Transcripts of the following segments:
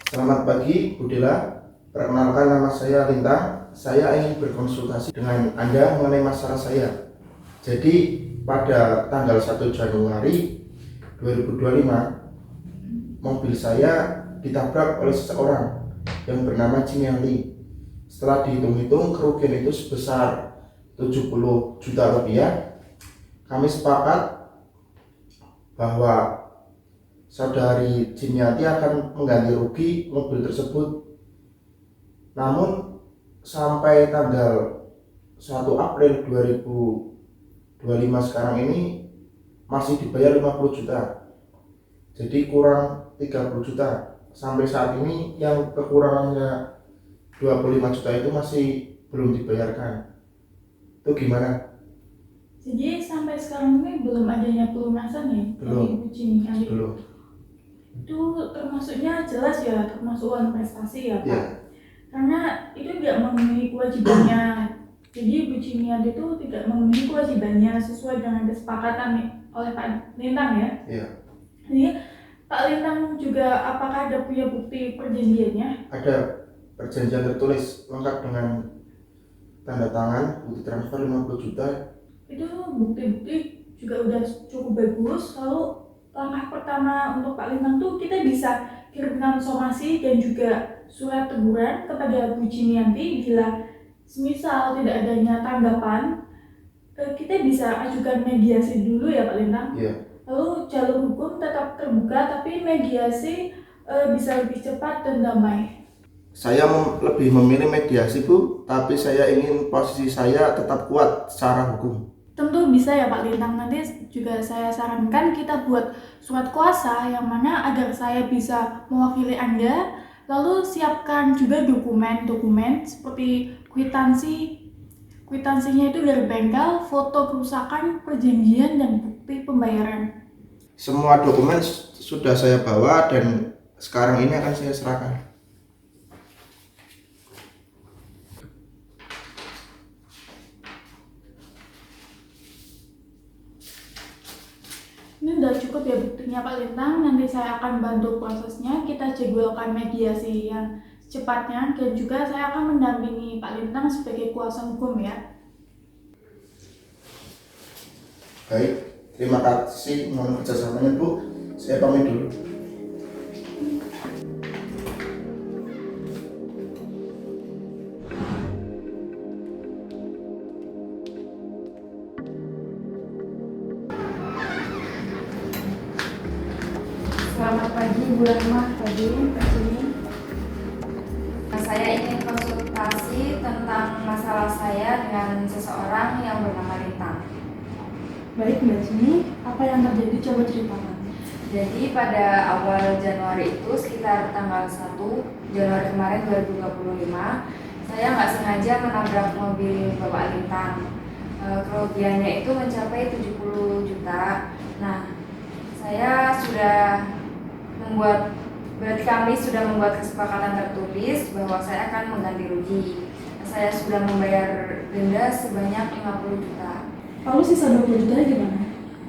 Selamat pagi, Bu Dela. Perkenalkan, nama saya Lintang. Saya ingin berkonsultasi dengan Anda mengenai masalah saya. Jadi, pada tanggal 1 Januari 2025, mobil saya ditabrak oleh seseorang yang bernama Cimiali. Setelah dihitung-hitung, kerugian itu sebesar 70 juta rupiah. Kami sepakat bahwa saudari Cimiati akan mengganti rugi mobil tersebut. Namun sampai tanggal 1 April 2025 sekarang ini masih dibayar 50 juta. Jadi kurang 30 juta. Sampai saat ini yang kekurangannya 25 juta itu masih belum dibayarkan. Itu gimana? Jadi sampai sekarang ini belum adanya pelunasan ya dari Belum. Ibu Cimi. Belum. Itu termasuknya jelas ya, termasuk uang prestasi ya Pak. Ya. Karena itu tidak memenuhi kewajibannya. Jadi Ibu Cimi itu tidak memenuhi kewajibannya sesuai dengan kesepakatan nih oleh Pak Lintang ya. Ya. Jadi Pak Lintang juga apakah ada punya bukti perjanjiannya? Ada perjanjian tertulis lengkap dengan tanda tangan, bukti transfer 50 juta. Itu bukti-bukti juga udah cukup bagus. Lalu langkah pertama untuk Pak Lintang tuh kita bisa kirimkan somasi dan juga surat teguran kepada Bu Cimianti. Bila semisal tidak adanya tanggapan, kita bisa ajukan mediasi dulu ya Pak Lintang. Ya. Lalu jalur hukum tetap terbuka, tapi mediasi bisa lebih cepat dan damai. Saya lebih memilih mediasi, Bu, tapi saya ingin posisi saya tetap kuat secara hukum. Tentu bisa ya Pak Lintang, nanti juga saya sarankan kita buat surat kuasa yang mana agar saya bisa mewakili Anda. Lalu siapkan juga dokumen seperti kwitansinya itu dari bengkel, foto kerusakan, perjanjian, dan bukti pembayaran. Semua dokumen sudah saya bawa dan sekarang ini akan saya serahkan. Ini udah cukup ya buktinya Pak Lintang, nanti saya akan bantu prosesnya, kita jadwalkan mediasi yang secepatnya dan juga saya akan mendampingi Pak Lintang sebagai kuasa hukum ya. Baik, terima kasih mohon kerjasamanya, Bu. Saya pamit dulu. Selamat pagi Bu Rahma, pagi Kak Cimi. Saya ingin konsultasi tentang masalah saya dengan seseorang yang bernama Lintang. Baik Mbak Cimi, apa yang terjadi coba ceritakan. Jadi pada awal Januari itu sekitar tanggal 1 Januari kemarin 2025, saya nggak sengaja menabrak mobil Bapak Lintang. Kerugiannya itu mencapai 70 juta. Nah, berarti kami sudah membuat kesepakatan tertulis bahwa saya akan mengganti rugi. Saya sudah membayar denda sebanyak 50 juta. Lalu sisa 20 jutanya gimana?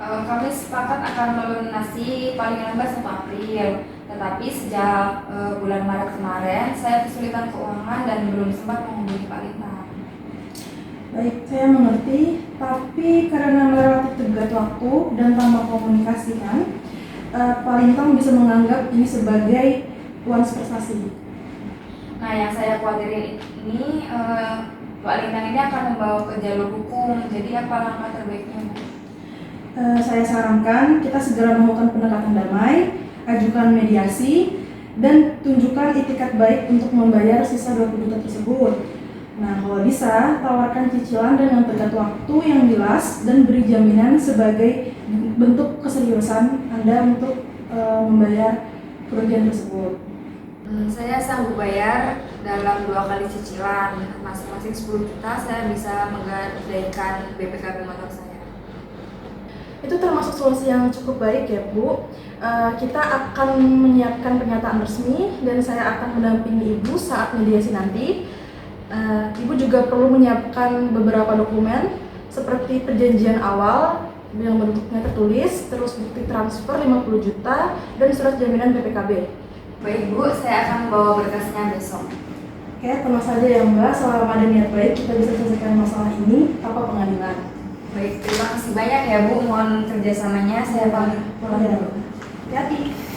Kami sepakat akan melunasi paling lambat 1 April. Tetapi sejak bulan Maret kemarin, saya kesulitan keuangan dan belum sempat menghubungi Pak Lintang. Baik, saya mengerti, tapi karena melewati tenggat waktu dan tanpa komunikasikan, Pak Lintang bisa menganggap ini sebagai uang prestasi. Nah, yang saya khawatirin ini, Pak Lintang ini akan membawa ke jalur hukum. Jadi apa langkah terbaiknya, Bu? Saya sarankan kita segera melakukan pendekatan damai, ajukan mediasi, dan tunjukkan itikat baik untuk membayar sisa 20 juta tersebut. Nah, kalau bisa, tawarkan cicilan dengan tenggat waktu yang jelas dan beri jaminan sebagai bentuk keseriusan Anda untuk membayar kerugian tersebut. Saya sanggup bayar dalam 2 kali cicilan, masing-masing 10 juta. Saya bisa menggadaikan BPKB motor saya. Itu termasuk solusi yang cukup baik ya Bu. Kita akan menyiapkan pernyataan resmi dan saya akan mendampingi Ibu saat mediasi nanti. Ibu juga perlu menyiapkan beberapa dokumen seperti perjanjian awal yang bentuknya tertulis, terus bukti transfer 50 juta dan surat jaminan BPKB. Baik Bu, saya akan membawa berkasnya besok. Oke, tenang saja ya Mbak, selama ada niat baik kita bisa selesaikan masalah ini tanpa pengadilan. Baik, terima kasih banyak ya Bu, mohon kerjasamanya. Saya pamit. Pulang ya Bu. Hati-hati.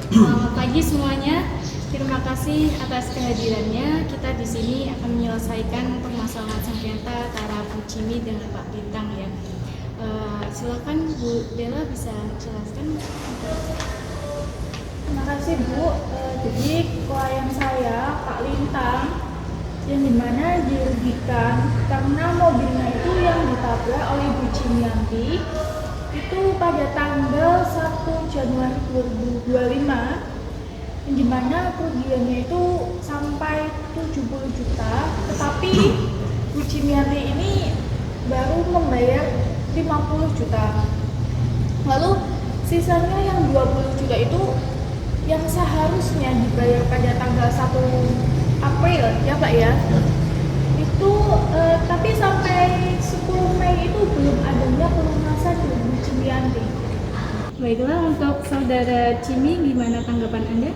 Selamat pagi semuanya. Terima kasih atas kehadirannya. Kita di sini akan menyelesaikan permasalahan sengketa antara Bu Cimi dengan Pak Bintang ya. Silakan Bu Bella bisa jelaskan. Terima kasih Bu. Jadi klien saya Pak Lintang yang dimana dirugikan karena mobilnya itu yang ditabrak oleh Ibu Cimianti itu pada tanggal 1 Januari 2025 yang dimana kerugiannya itu sampai 70 juta, tetapi Bu Cimianti ini baru membayar 50 juta. Lalu sisanya yang 20 juta itu yang seharusnya dibayar pada tanggal 1 April ya Pak ya. Itu tapi sampai 10 Mei itu belum adanya pelunasan dari Bu Cimianti. Baiklah, untuk saudara Cimi gimana tanggapan Anda?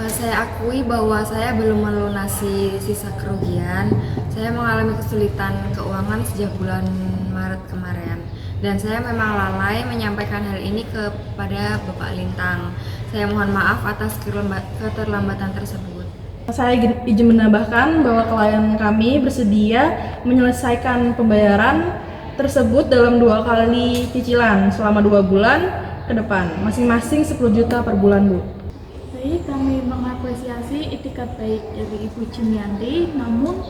Saya akui bahwa saya belum melunasi sisa kerugian. Saya mengalami kesulitan keuangan sejak bulan Maret kemarin. Dan saya memang lalai menyampaikan hal ini kepada Bapak Lintang. Saya mohon maaf atas keterlambatan tersebut. Saya izin menambahkan bahwa klien kami bersedia menyelesaikan pembayaran tersebut dalam 2 kali cicilan selama 2 bulan ke depan, masing-masing 10 juta per bulan Bu. Baik, kami mengapresiasi itikat baik dari Ibu Cimianti, namun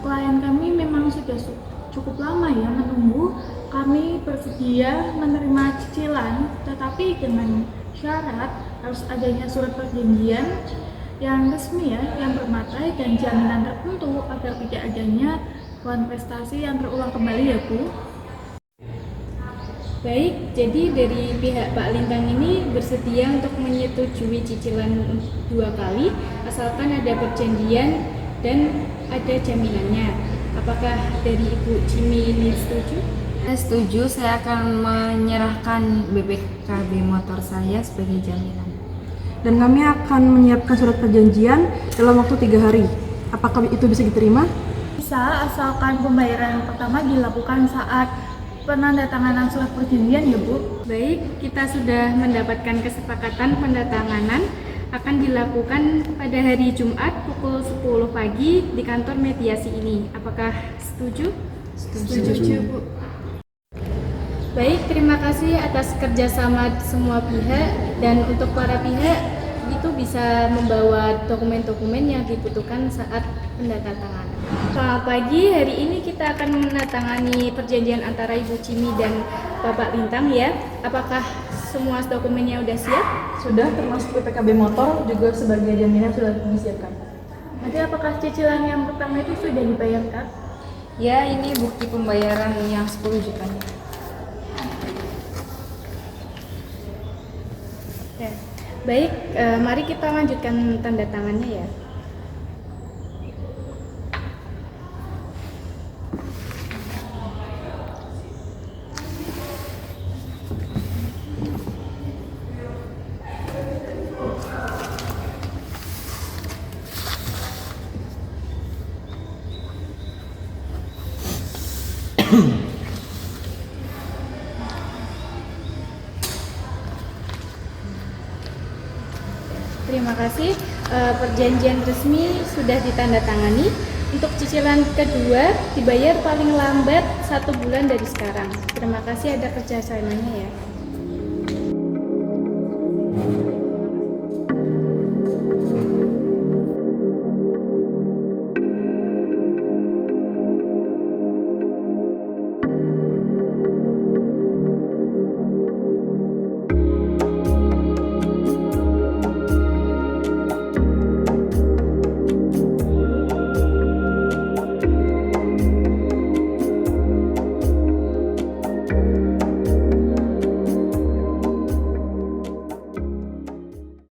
klien kami memang sudah cukup lama ya menunggu. Kami bersedia menerima cicilan, tetapi dengan syarat harus adanya surat perjanjian yang resmi ya, yang bermaterai dan jaminan tertentu agar tidak adanya prestasi yang terulang kembali ya Bu. Baik, jadi dari pihak Pak Lintang ini bersedia untuk menyetujui cicilan 2 kali asalkan ada perjanjian dan ada jaminannya. Apakah dari Ibu Cimi ini setuju? Saya setuju, saya akan menyerahkan BPKB motor saya sebagai jaminan. Dan kami akan menyiapkan surat perjanjian dalam waktu 3 hari. Apakah itu bisa diterima? Bisa, asalkan pembayaran pertama dilakukan saat penandatanganan surat perjanjian ya Bu. Baik, kita sudah mendapatkan kesepakatan pendatanganan akan dilakukan pada hari Jumat pukul 10 pagi di kantor mediasi ini. Apakah setuju? Setuju Bu. Baik, terima kasih atas kerjasama semua pihak, dan untuk para pihak itu bisa membawa dokumen-dokumen yang dibutuhkan saat pendatanganan. Selamat pagi, hari ini kita akan menandatangani perjanjian antara Ibu Cimi dan Bapak Lintang ya. Apakah semua dokumennya sudah siap? Sudah, termasuk PPKB motor juga sebagai jaminan sudah disiapkan. Nanti apakah cicilan yang pertama itu sudah dibayarkan? Ya, ini bukti pembayaran yang 10 jutanya. Ya. Baik, mari kita lanjutkan tanda tangannya ya. Terima kasih, perjanjian resmi sudah ditandatangani. Untuk cicilan kedua dibayar paling lambat 1 bulan dari sekarang. Terima kasih ada kerjasamanya ya.